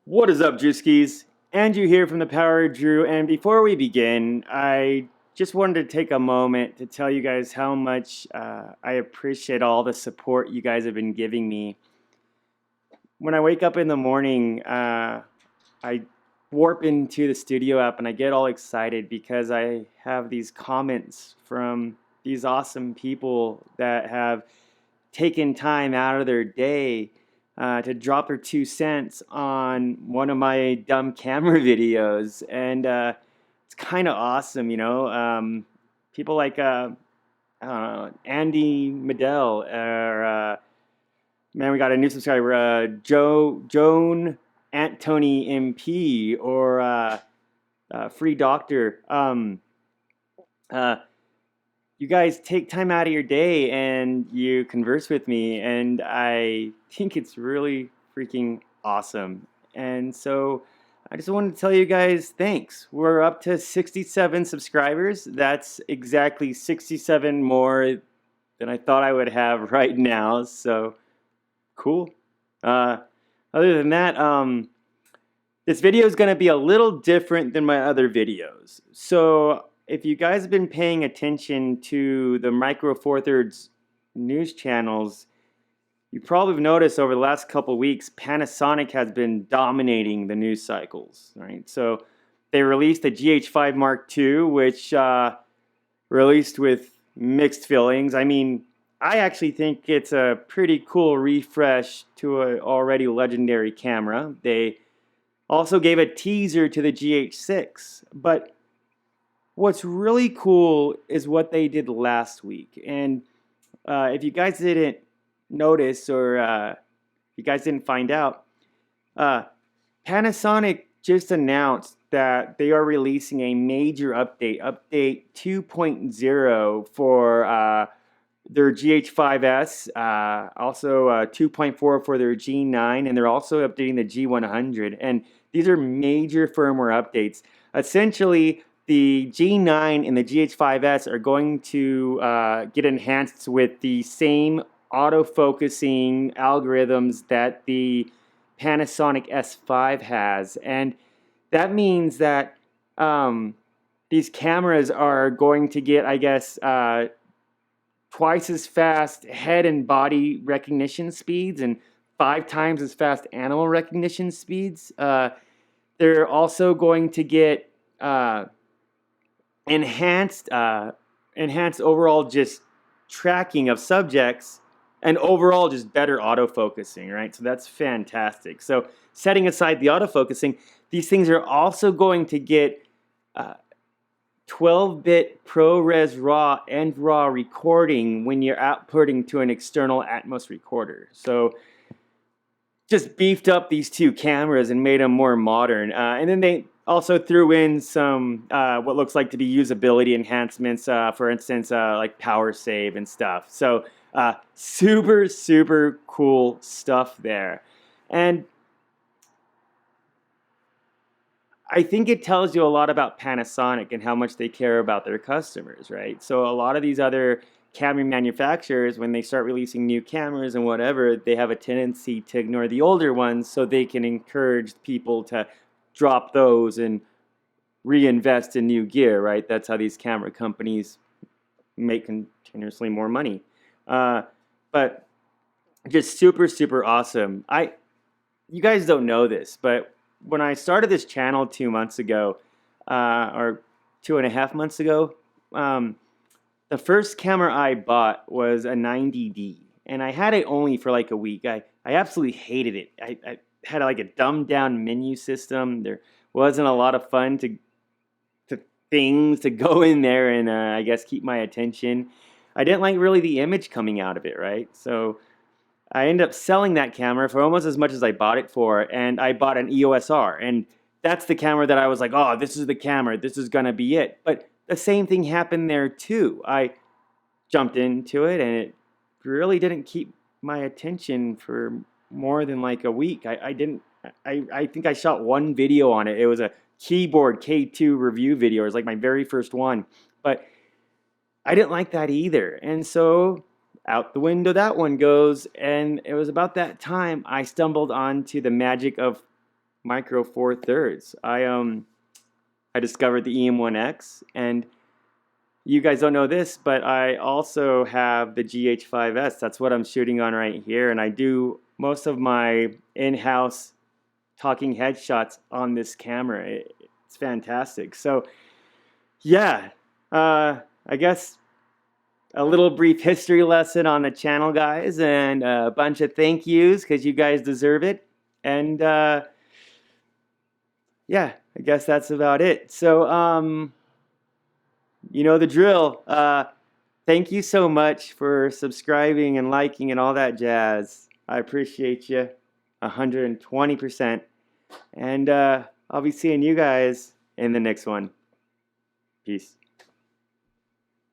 What is up, Drewskis? Andrew here from the Power of Drew, and before we begin, I just wanted to take a moment to tell you guys how much I appreciate all the support you guys have been giving me. When I wake up in the morning, I warp into the studio app and I get all excited because I have these comments from these awesome people that have taken time out of their day to drop their 2 cents on one of my dumb camera videos, and it's kind of awesome, you know. People like I don't know, Andy Medell, or man, we got a new subscriber, Joan Antony MP, or Free Doctor. You guys take time out of your day and you converse with me, and I think it's really freaking awesome. And so I just wanted to tell you guys thanks. We're up to 67 subscribers. That's exactly 67 more than I thought I would have right now. So cool. Other than that, this video is going to be a little different than my other videos. So if you guys have been paying attention to the Micro Four Thirds news channels, you probably have noticed over the last couple of weeks, Panasonic has been dominating the news cycles, right? So they released the GH5 Mark II, which released with mixed feelings. I mean, I actually think it's a pretty cool refresh to an already legendary camera. They also gave a teaser to the GH6, but what's really cool is what they did last week. And if you guys didn't notice, or if you guys didn't find out, Panasonic just announced that they are releasing a major update, update 2.0 for their GH5S, also 2.4 for their G9, and they're also updating the G100. And these are major firmware updates. Essentially, the G9 and the GH5S are going to get enhanced with the same autofocusing algorithms that the Panasonic S5 has. And that means that these cameras are going to get, I guess, twice as fast head and body recognition speeds and 5 times as fast animal recognition speeds. They're also going to get enhanced overall just tracking of subjects, and overall just better autofocusing, right? So that's fantastic. So setting aside the autofocusing, these things are also going to get 12-bit ProRes RAW and RAW recording when you're outputting to an external Atmos recorder. So just beefed up these two cameras and made them more modern. And then they also threw in some what looks like to be usability enhancements, for instance, like power save and stuff. So super, super cool stuff there. And I think it tells you a lot about Panasonic and how much they care about their customers, right? So a lot of these other camera manufacturers, when they start releasing new cameras and whatever, they have a tendency to ignore the older ones so they can encourage people to drop those and reinvest in new gear, right? That's how these camera companies make continuously more money. But just super, super awesome. You guys don't know this, but when I started this channel 2 months ago, or 2.5 months ago, the first camera I bought was a 90D, and I had it only for like a week. I absolutely hated it. I had like a dumbed down menu system. There wasn't a lot of fun to things to go in there and I guess keep my attention. I didn't like really the image coming out of it, right? So I ended up selling that camera for almost as much as I bought it for, and I bought an EOS R, and that's the camera that I was like, oh, this is the camera, this is gonna be it. But the same thing happened there too. I jumped into it and it really didn't keep my attention for more than like a week. I think I shot one video on it. It was a keyboard K2 review video. It was like my very first one, but I didn't like that either. And so out the window that one goes. And it was about that time I stumbled onto the magic of Micro Four Thirds. I discovered the EM1X, and you guys don't know this, but I also have the GH5S. That's what I'm shooting on right here, and I do most of my in-house talking headshots on this camera. It's fantastic. So yeah, I guess a little brief history lesson on the channel, guys, and a bunch of thank yous because you guys deserve it. And yeah, I guess that's about it. So you know the drill. Thank you so much for subscribing and liking and all that jazz. I appreciate you 120%. And I'll be seeing you guys in the next one. Peace.